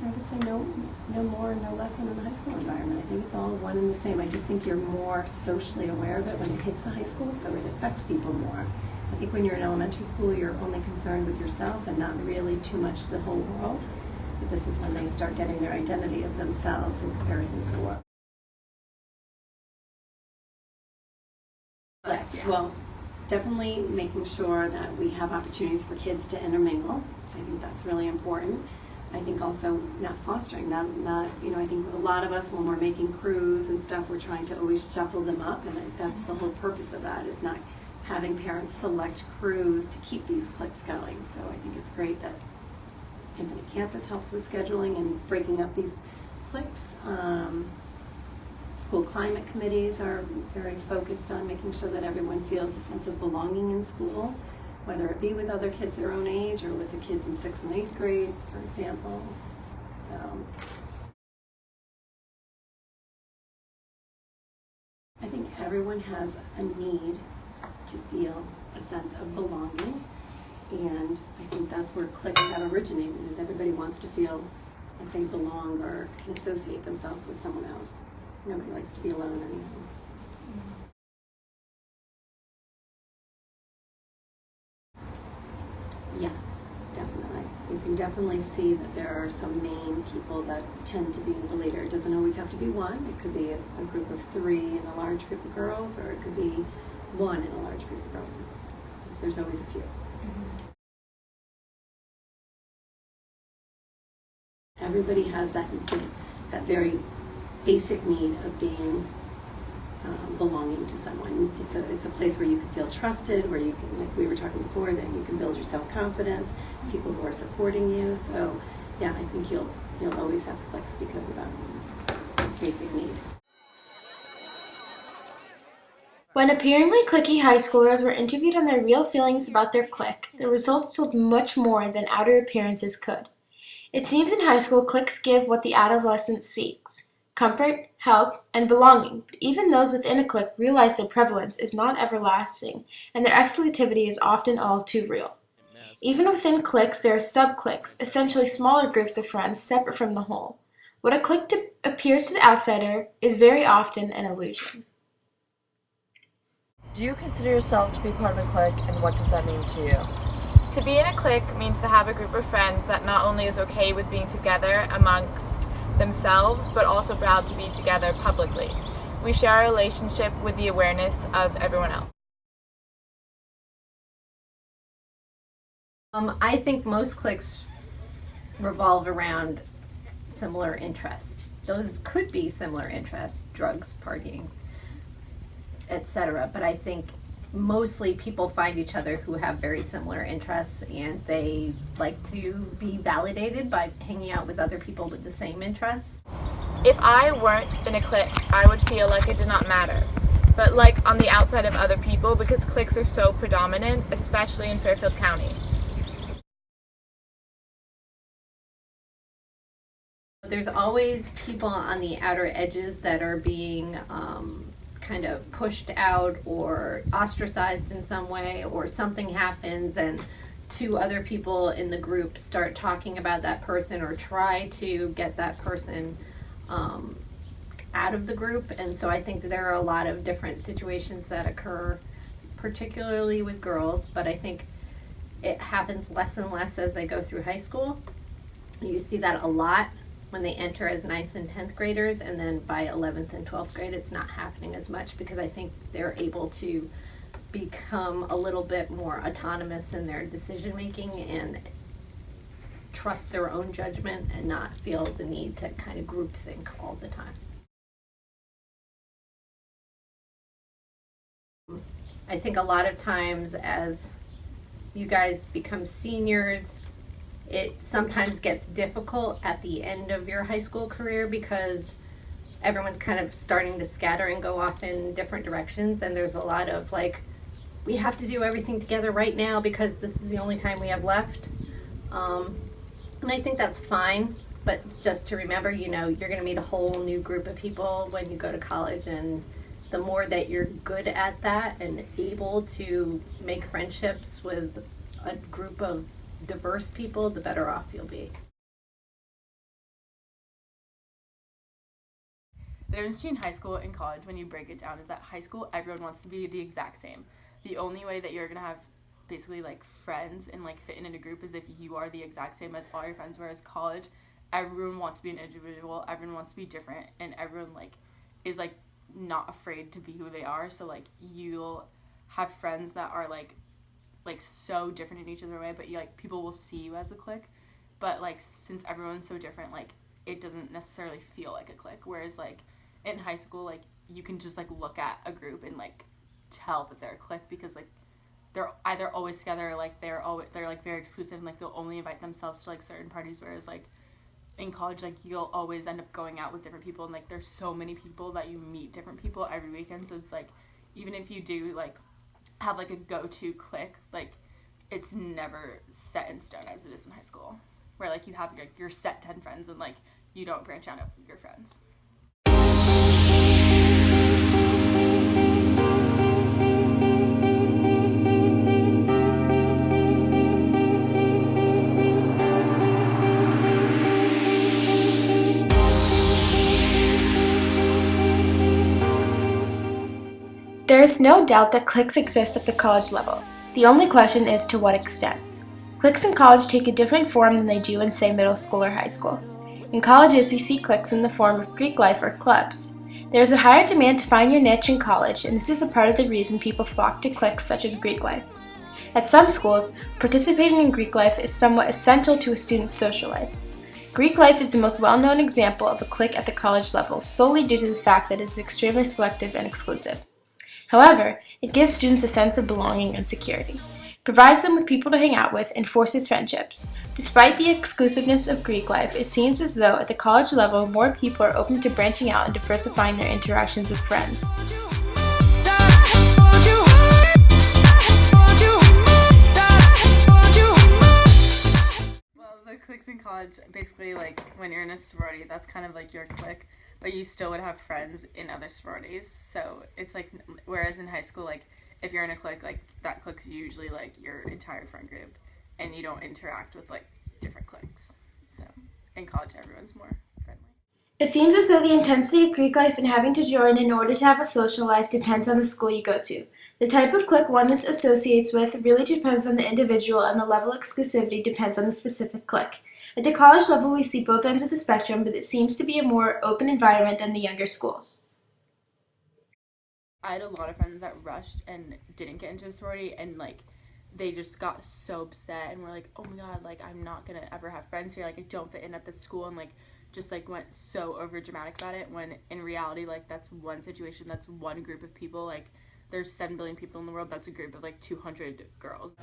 I would say no more, no less than in the high school environment. I think it's all one and the same. I just think you're more socially aware of it when it hits the high school, so it affects people more. I think when you're in elementary school, you're only concerned with yourself and not really too much the whole world. But this is when they start getting their identity of themselves in comparison to the world. Well, definitely making sure that we have opportunities for kids to intermingle. I think that's really important. I think also not fostering, not I think a lot of us, when we're making crews and stuff, we're trying to always shuffle them up, and that's the whole purpose of that, is not having parents select crews to keep these cliques going. So I think it's great that Infinite Campus helps with scheduling and breaking up these cliques. School climate committees are very focused on making sure that everyone feels a sense of belonging in school, whether it be with other kids their own age or with the kids in 6th and 8th grade, for example. So I think everyone has a need to feel a sense of belonging, and I think that's where cliques have originated, is everybody wants to feel like they belong or can associate themselves with someone else. Nobody likes to be alone anymore. Yes, definitely. You can definitely see that there are some main people that tend to be the leader. It doesn't always have to be one. It could be a group of 3 in a large group of girls, or it could be 1 in a large group of girls. There's always a few. Everybody has that very basic need of being belonging to someone. It's a place where you can feel trusted, where you can, like we were talking before, that you can build your self-confidence, people who are supporting you. So yeah, I think you'll always have cliques because of that basic need. When appearingly cliquey high schoolers were interviewed on their real feelings about their clique, the results told much more than outer appearances could. It seems in high school, cliques give what the adolescent seeks: comfort, help, and belonging, but even those within a clique realize their prevalence is not everlasting, and their exclusivity is often all too real. Even within cliques, there are sub-cliques, essentially smaller groups of friends separate from the whole. What a clique appears to the outsider is very often an illusion. Do you consider yourself to be part of a clique, and what does that mean to you? To be in a clique means to have a group of friends that not only is okay with being together amongst themselves, but also proud to be together publicly. We share our relationship with the awareness of everyone else. I think most cliques revolve around similar interests. Those could be similar interests: drugs, partying, etc. But I think mostly people find each other who have very similar interests, and they like to be validated by hanging out with other people with the same interests. If I weren't in a clique, I would feel like it did not matter. But like on the outside of other people, because cliques are so predominant, especially in Fairfield County. There's always people on the outer edges that are being kind of pushed out or ostracized in some way, or something happens and 2 other people in the group start talking about that person or try to get that person out of the group. And so I think that there are a lot of different situations that occur, particularly with girls, but I think it happens less and less as they go through high school. You see that a lot when they enter as 9th and 10th graders, and then by 11th and 12th grade it's not happening as much, because I think they're able to become a little bit more autonomous in their decision making and trust their own judgment and not feel the need to kind of group think all the time. I think a lot of times as you guys become seniors, it sometimes gets difficult at the end of your high school career, because everyone's kind of starting to scatter and go off in different directions, and there's a lot of like, we have to do everything together right now because this is the only time we have left. And I think that's fine, but just to remember, you're going to meet a whole new group of people when you go to college, and the more that you're good at that and able to make friendships with a group of diverse people, the better off you'll be. The difference between high school and college, when you break it down, is that high school, everyone wants to be the exact same. The only way that you're going to have basically, like, friends and, like, fit in a group is if you are the exact same as all your friends, whereas college, everyone wants to be an individual, everyone wants to be different, and everyone, like, is, like, not afraid to be who they are. So, like, you'll have friends that are, like so different in each other way, but, people will see you as a clique. But, like, since everyone's so different, like, it doesn't necessarily feel like a clique. Whereas, like, in high school, like, you can just, like, look at a group and, like, tell that they're a clique because, like, they're either always together or, like, they're like, very exclusive and, like, they'll only invite themselves to, like, certain parties. Whereas, like, in college, like, you'll always end up going out with different people. And, like, there's so many people that you meet different people every weekend. So it's, like, even if you do, like, have, like, a go-to clique, like, it's never set in stone as it is in high school, where, like, you have, like, your set 10 friends and, like, you don't branch out of your friends. There is no doubt that cliques exist at the college level. The only question is to what extent. Cliques in college take a different form than they do in, say, middle school or high school. In colleges, we see cliques in the form of Greek life or clubs. There is a higher demand to find your niche in college, and this is a part of the reason people flock to cliques such as Greek life. At some schools, participating in Greek life is somewhat essential to a student's social life. Greek life is the most well-known example of a clique at the college level solely due to the fact that it is extremely selective and exclusive. However, it gives students a sense of belonging and security, provides them with people to hang out with, and forces friendships. Despite the exclusiveness of Greek life, it seems as though at the college level more people are open to branching out and diversifying their interactions with friends. Well, the cliques in college, basically, like, when you're in a sorority, that's kind of like your clique, but you still would have friends in other sororities. So it's like, whereas in high school, like, if you're in a clique, like, that clique's usually, like, your entire friend group, and you don't interact with, like, different cliques. So in college, everyone's more friendly. It seems as though the intensity of Greek life and having to join in order to have a social life depends on the school you go to. The type of clique one associates with really depends on the individual, and the level of exclusivity depends on the specific clique. At the college level, we see both ends of the spectrum, but it seems to be a more open environment than the younger schools. I had a lot of friends that rushed and didn't get into a sorority, and, like, they just got so upset and were like, oh my god, like, I'm not gonna ever have friends here, like, I don't fit in at this school, and, like, just, like, went so over dramatic about it, when in reality, like, that's one situation, that's one group of people. Like, there's 7 billion people in the world, that's a group of, like, 200 girls.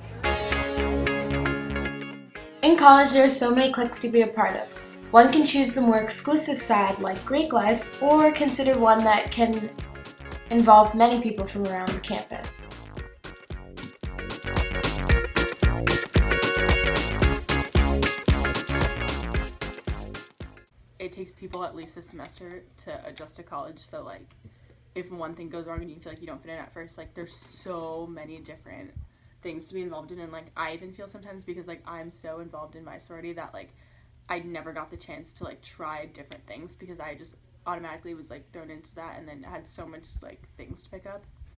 In college, there are so many cliques to be a part of. One can choose the more exclusive side, like Greek life, or consider one that can involve many people from around the campus. It takes people at least a semester to adjust to college, so, like, if one thing goes wrong and you feel like you don't fit in at first, like, there's so many different things to be involved in, and, like, I even feel sometimes, because, like, I'm so involved in my sorority that, like, I never got the chance to, like, try different things because I just automatically was, like, thrown into that and then had so much, like, things to pick up.